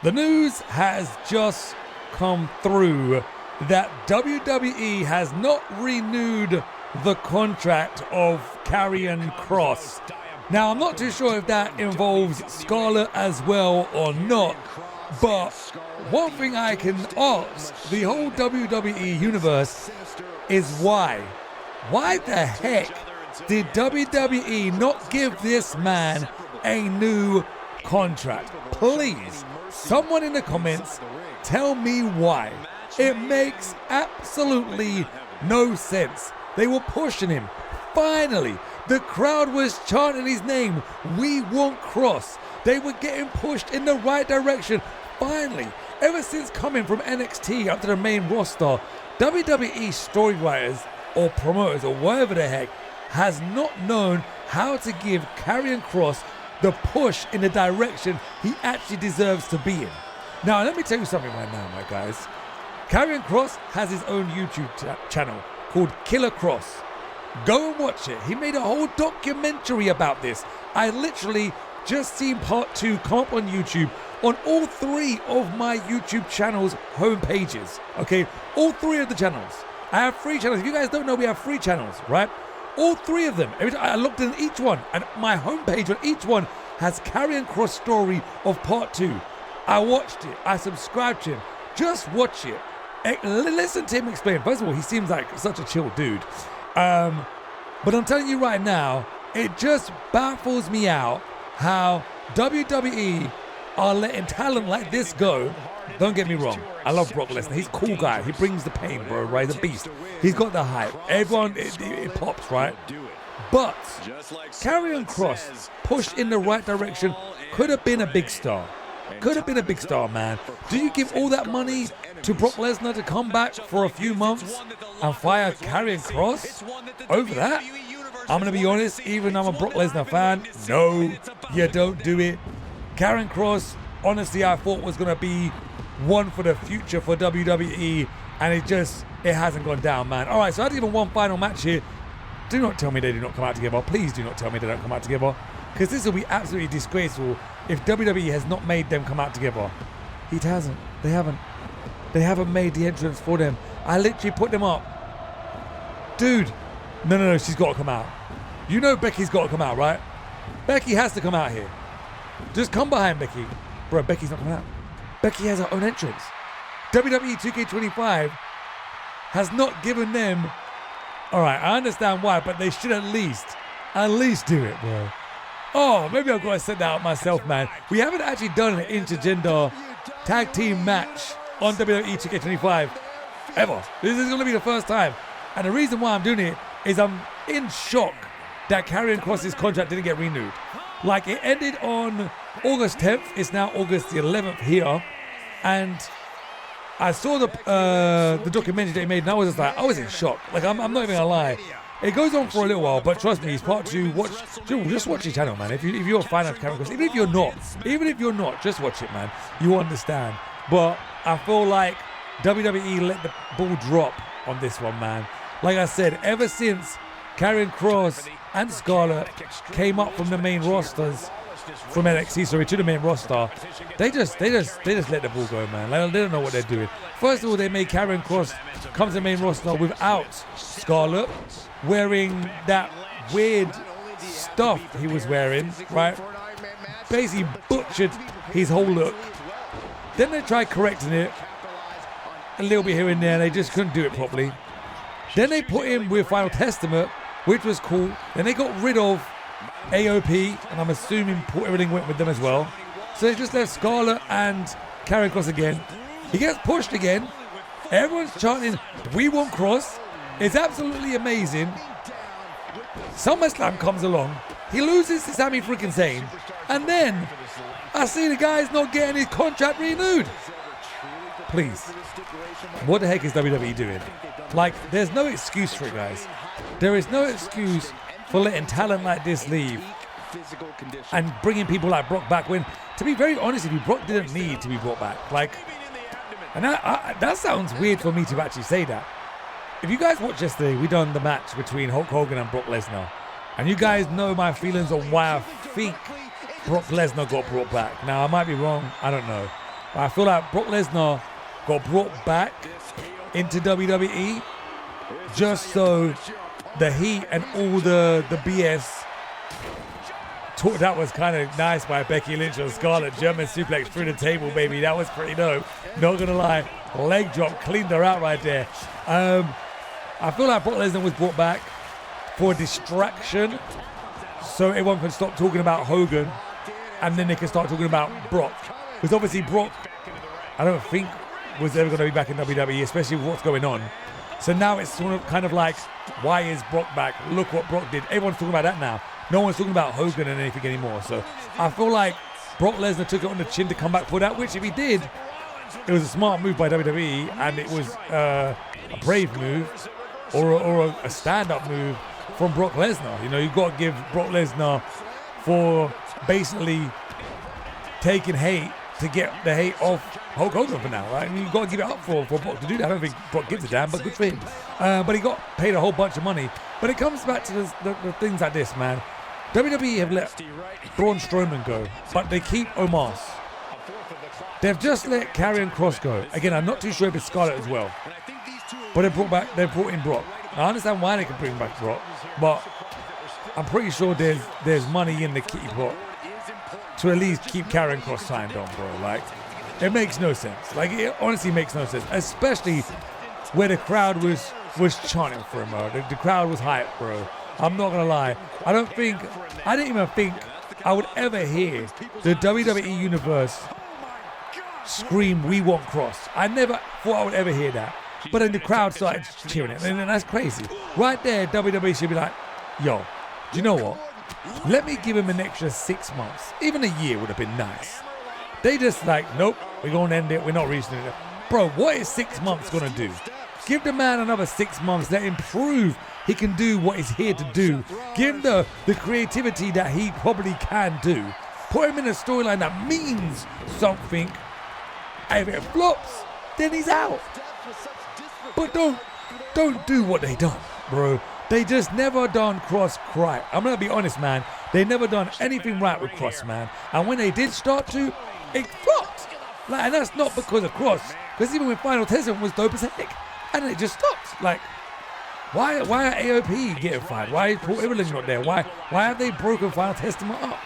The news has just come through that WWE has not renewed the contract of Karrion Kross. Now, I'm not too sure if that involves Scarlett as well or not, but one thing I can ask the whole WWE universe is why? Why the heck did WWE not give this man a new contract? Please, someone in the comments, tell me why. It makes absolutely no sense. They were pushing him. Finally, the crowd was chanting his name. We want Kross. They were getting pushed in the right direction. Finally, ever since coming from NXT up to the main roster, WWE storywriters or promoters or whatever the heck has not known how to give Karrion Kross the push in the direction he actually deserves to be in. Now, let me tell you something right now, my guys. Karrion Kross has his own YouTube channel called Killer Kross. Go and watch it. He made a whole documentary about this. I literally just seen part 2 come up on YouTube on all 3 of my YouTube channels' home pages. Okay, all 3 of the channels. I have 3 channels. If you guys don't know, we have 3 channels, right? All 3 of them. Every time I looked in each one, and my homepage on each one has Karrion Kross story of part 2. I watched it. I subscribed to him. Just watch it. Listen to him explain. First of all, he seems like such a chill dude. But I'm telling you right now, it just baffles me out how WWE are letting talent like this go. Don't get me wrong. I love Brock Lesnar. He's a cool guy. He brings the pain, bro. Right? He's a beast. He's got the hype. Everyone, it pops, right? But Karrion Kross, pushed in the right direction, could have been a big star. Could have been a big star, man. Do you give all that money to Brock Lesnar to come back for a few months and fire Karrion Kross over that? I'm going to be honest, even though I'm a Brock Lesnar fan, no, you don't do it. Karrion Kross, honestly, I thought was going to be one for the future for WWE, and it hasn't gone down, man. All right, so I had to give them one final match here. Do not tell me they do not come out together. Please do not tell me they don't come out together, because this will be absolutely disgraceful if WWE has not made them come out together. It hasn't. They haven't. They haven't made the entrance for them. I literally put them up. Dude. No, she's got to come out. You know Becky's got to come out, right? Becky has to come out here. Just come behind Becky. Bro, Becky's not coming out. Becky has her own entrance. WWE 2K25 has not given them... Alright, I understand why, but they should at least do it, bro. Oh, maybe I've got to set that out myself, man. We haven't actually done an intergender tag team match on WWE 2K25 ever. This is going to be the first time. And the reason why I'm doing it is I'm in shock that Karrion Kross's contract didn't get renewed. Like, it ended on August 10th. It's now August the 11th here. And I saw the documentary they made, and I was just like, I was in shock. Like, I'm not even going to lie. It goes on for a little while, but trust me, it's part 2. Just watch his channel, man. If you're a fan of Karrion Kross, even if you're not, just watch it, man. You understand. But I feel like WWE let the ball drop on this one, man. Like I said, ever since Karrion Kross and Scarlett came up from the main rosters, from NXT, to the main roster, they just let the ball go, man. Like, they don't know what they're doing. First of all, they made Karrion Kross come to the main roster without Scarlett, wearing that weird stuff he was wearing, right? Basically butchered his whole look. Then they tried correcting it a little bit here and there. They just couldn't do it properly. Then they put him with Final Testament, which was cool. Then they got rid of AOP, and I'm assuming everything went with them as well. So they just left Scarlett and Karrion Kross again. He gets pushed again. Everyone's chanting, "We want Kross." It's absolutely amazing. SummerSlam comes along. He loses to Sami Freakin Zayn. And then I see the guy's not getting his contract renewed. Please. What the heck is WWE doing? Like, there's no excuse for it, guys. There is no excuse for letting talent like this leave and bringing people like Brock back when, to be very honest with you, Brock didn't need to be brought back. Like, and that sounds weird for me to actually say that. If you guys watched yesterday, we done the match between Hulk Hogan and Brock Lesnar. And you guys know my feelings on why I think Brock Lesnar got brought back. Now, I might be wrong. I don't know. I feel like Brock Lesnar got brought back into WWE just so the heat and all the BS. That was kind of nice by Becky Lynch on Scarlett. German suplex through the table, baby. That was pretty dope. Not gonna lie, leg drop cleaned her out right there. I feel like Brock Lesnar was brought back for distraction, so everyone can stop talking about Hogan, and then they can start talking about Brock. Because obviously Brock, I don't think was ever going to be back in WWE, especially with what's going on. So now it's sort of kind of like, why is Brock back? Look what Brock did. Everyone's talking about that now. No one's talking about Hogan and anything anymore. So I feel like Brock Lesnar took it on the chin to come back for that, which if he did, it was a smart move by WWE, and it was a brave move or a stand-up move from Brock Lesnar. You know, you've got to give Brock Lesnar for basically taking hate to get the hate off Hulk Hogan for now, right? And you've got to give it up for Brock to do that. I don't think Brock gives a damn, but good for him. But he got paid a whole bunch of money. But it comes back to the things like this, man. WWE have let Braun Strowman go, but they keep Omos. They've just let Karrion Kross go. Again, I'm not too sure if it's Scarlett as well. But they brought in Brock. Now, I understand why they can bring back Brock, but I'm pretty sure there's money in the kitty pot to at least keep Karrion Kross signed on, bro. Like, it makes no sense. Like, it honestly makes no sense, especially where the crowd was chanting for him, bro. The crowd was hyped, bro. I'm not gonna lie. I didn't even think I would ever hear the WWE Universe scream, "We want Kross." I never thought I would ever hear that. But then the crowd started cheering it, and that's crazy. Right there, WWE should be like, yo, do you know what? Let me give him an extra 6 months. Even a year would have been nice. They just like, nope, we're gonna end it, we're not reaching it. Bro, what is 6 months gonna do? Give the man another 6 months, let him prove he can do what he's here to do. Give him the creativity that he probably can do. Put him in a storyline that means something. And if it flops, then he's out. But don't do what they done, bro. They just never done Kross right. I'm gonna be honest, man. They never done anything right with Kross, man. And when they did start to, it flopped. Like, and that's not because of Kross. Because even when Final Testament was dope as heck, and it just stopped. Like, why are AOP getting fired? Why is Paul Evelyn not there? Why have they broken Final Testament up?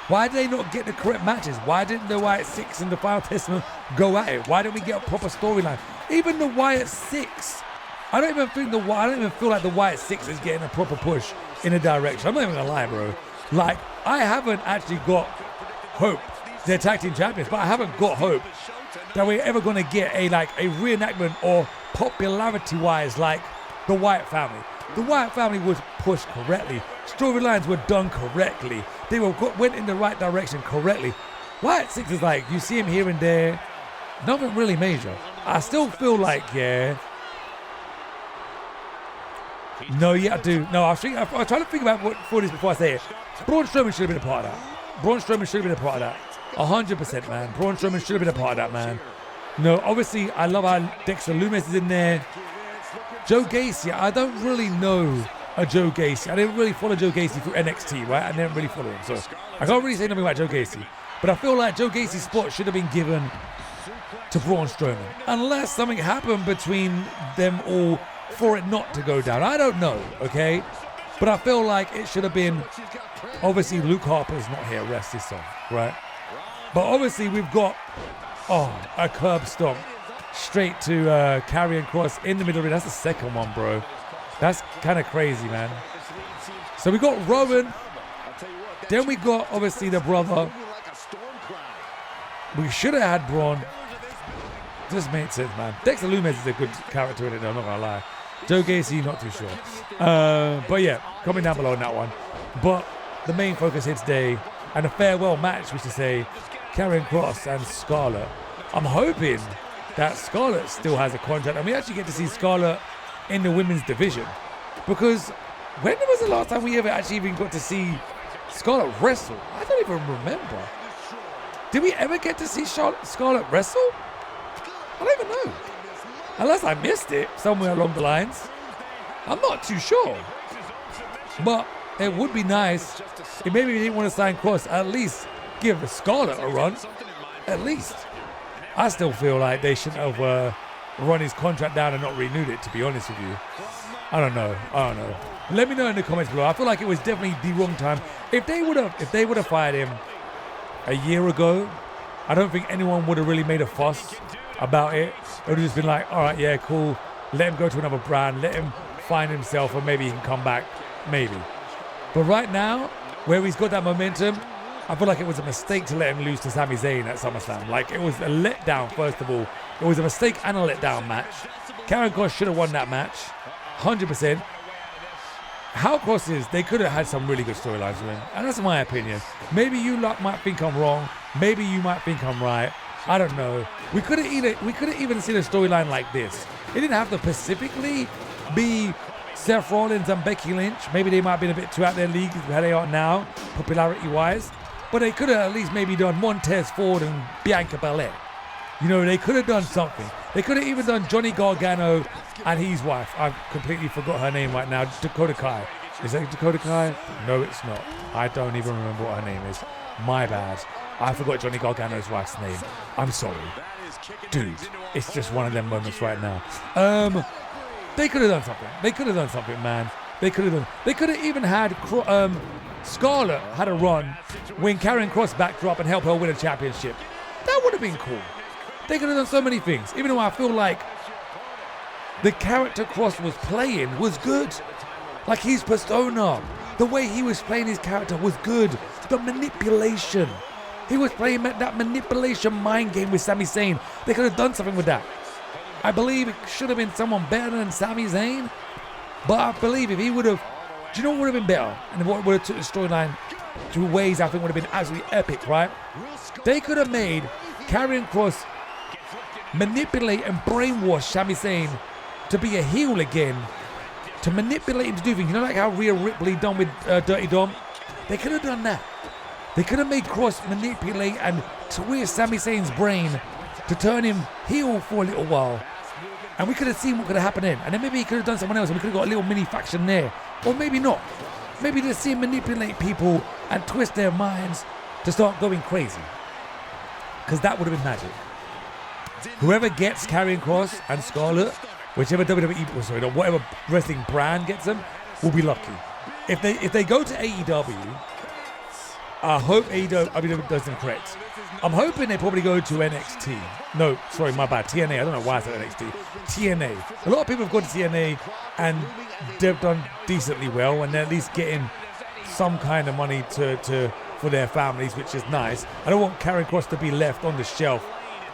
Why did they not get the correct matches? Why didn't the Wyatt 6 and the Final Testament go at it? Why didn't we get a proper storyline? Even the Wyatt 6, I don't even feel like the Wyatt 6 is getting a proper push in a direction. I'm not even gonna lie, bro. Like, I haven't actually got hope. They're tag team champions, but I haven't got hope that we're ever gonna get a reenactment or popularity-wise like the Wyatt family. The Wyatt family was pushed correctly. Storylines were done correctly. They went in the right direction correctly. Wyatt 6 is like, you see him here and there. Nothing really major. I still feel like, yeah. No, yeah, I do. No, I was trying to think about what for this before I say it. Braun Strowman should have been a part of that. Braun Strowman should have been a part of that. 100%, man. Braun Strowman should have been a part of that, man. No, obviously, I love how Dexter Lumis is in there. Joe Gacy, I don't really know a Joe Gacy. I didn't really follow Joe Gacy through NXT, right? I didn't really follow him, so I can't really say nothing about Joe Gacy. But I feel like Joe Gacy's spot should have been given to Braun Strowman, unless something happened between them all for it not to go down. I don't know, okay? But I feel like it should have been, obviously Luke Harper's not here, rest his soul, right? But obviously we've got, a curb stomp straight to Karrion Kross in the middle of it. That's the second one, bro. That's kind of crazy, man. So we got Rowan. Then we got, obviously, the brother. We should have had Braun. Just made sense, man. Dexter Lumis is a good character in it, though, I'm not going to lie. Joe Gacy, not too sure. But yeah, comment down below on that one. But the main focus here today, and a farewell match, which is say, Karrion Kross and Scarlett. I'm hoping that Scarlett still has a contract, and we actually get to see Scarlett in the women's division. Because when was the last time we ever actually even got to see Scarlett wrestle? I don't even remember. Did we ever get to see Scarlett wrestle? I don't even know. Unless I missed it somewhere along the lines. I'm not too sure. But it would be nice if maybe we didn't want to sign Kross, at least give Scarlett a run. At least. I still feel like they shouldn't have run his contract down and not renewed it, to be honest with you. I don't know. Let me know in the comments below. I feel like it was definitely the wrong time. If they would have fired him a year ago, I don't think anyone would have really made a fuss about it. It would have just been like, all right, yeah, cool. Let him go to another brand. Let him find himself, and maybe he can come back. Maybe. But right now, where he's got that momentum, I feel like it was a mistake to let him lose to Sami Zayn at SummerSlam. Like, it was a letdown, first of all. It was a mistake and a letdown match. Karrion Kross should have won that match. 100%. How Kross is, they could have had some really good storylines with him. And that's my opinion. Maybe you lot might think I'm wrong. Maybe you might think I'm right. I don't know. We could have even seen a storyline like this. It didn't have to specifically be Seth Rollins and Becky Lynch. Maybe they might have been a bit too out their league how they are now, popularity-wise. But they could have at least maybe done Montez Ford and Bianca Belair. You know, they could have done something. They could have even done Johnny Gargano and his wife. I've completely forgot her name right now. Dakota Kai. Is that Dakota Kai? No, it's not. I don't even remember what her name is. My bad. I forgot Johnny Gargano's wife's name. I'm sorry. Dude, it's just one of them moments right now. They could have done something. They could have done something, man. They could have even had Scarlett had a run when Karrion Kross backed her up and helped her win a championship. That would have been cool. They could have done so many things. Even though I feel like the character Kross was playing was good. Like his persona, the way he was playing his character was good. The manipulation. He was playing that manipulation mind game with Sami Zayn. They could have done something with that. I believe it should have been someone better than Sami Zayn. But I believe if he would have, do you know what would have been better? And what would have took the storyline to ways I think would have been absolutely epic, right? They could have made Karrion Kross manipulate and brainwash Sami Zayn to be a heel again, to manipulate him to do things. You know, like how Rhea Ripley done with Dirty Dom? They could have done that. They could have made Kross manipulate and twist Sami Zayn's brain to turn him heel for a little while. And we could have seen what could have happened then. And then maybe he could have done someone else and we could have got a little mini faction there. Or maybe not. Maybe just see him manipulate people and twist their minds to start going crazy. Because that would have been magic. Whoever gets Karrion Kross and Scarlett, whichever WWE, sorry, or whatever wrestling brand gets them, will be lucky. If they go to AEW, I hope AEW does them correct. I'm hoping they probably go to NXT. No, sorry, my bad. TNA. I don't know why I said NXT. TNA. A lot of people have gone to TNA and they've done decently well, and they're at least getting some kind of money for their families, which is nice. I don't want Karrion Kross to be left on the shelf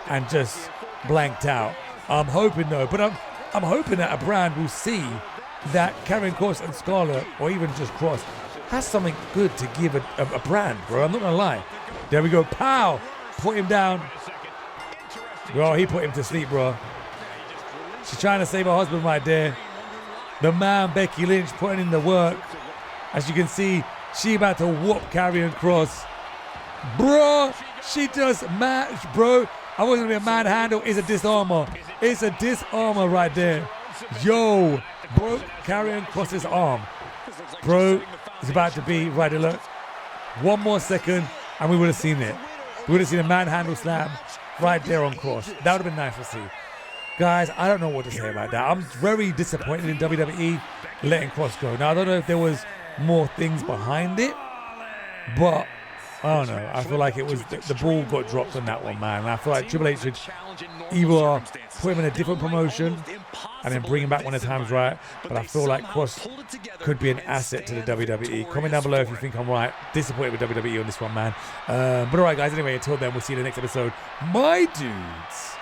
and just blanked out. I'm hoping though, but I'm hoping that a brand will see that Karrion Kross and Scarlett, or even just Kross, has something good to give a brand, bro. I'm not gonna lie. There we go. Pow! Put him down. Bro, he put him to sleep, bro. She's trying to save her husband right there. The man, Becky Lynch, putting in the work. As you can see, she about to whoop Karrion Kross. Bro, she just matched, bro. I wasn't gonna be a manhandle. It's a disarmer. It's a disarmer right there. Yo, broke Karrion Kross's arm. Bro, it's about to be right there. Look, one more second, and we would have seen it. We would have seen a manhandle slam right there on Kross. That would have been nice to see. Guys, I don't know what to say about that. I'm very disappointed in WWE letting Kross go. Now, I don't know if there was more things behind it, but I don't know. I feel like it was the ball got dropped on that one, man. And I feel like Triple H should either put him in a different promotion and then bring him back when the time's right. But I feel like Kross could be an asset to the WWE. Comment down below if you think I'm right. Disappointed with WWE on this one, man. But all right, guys. Anyway, until then, we'll see you in the next episode. My dudes.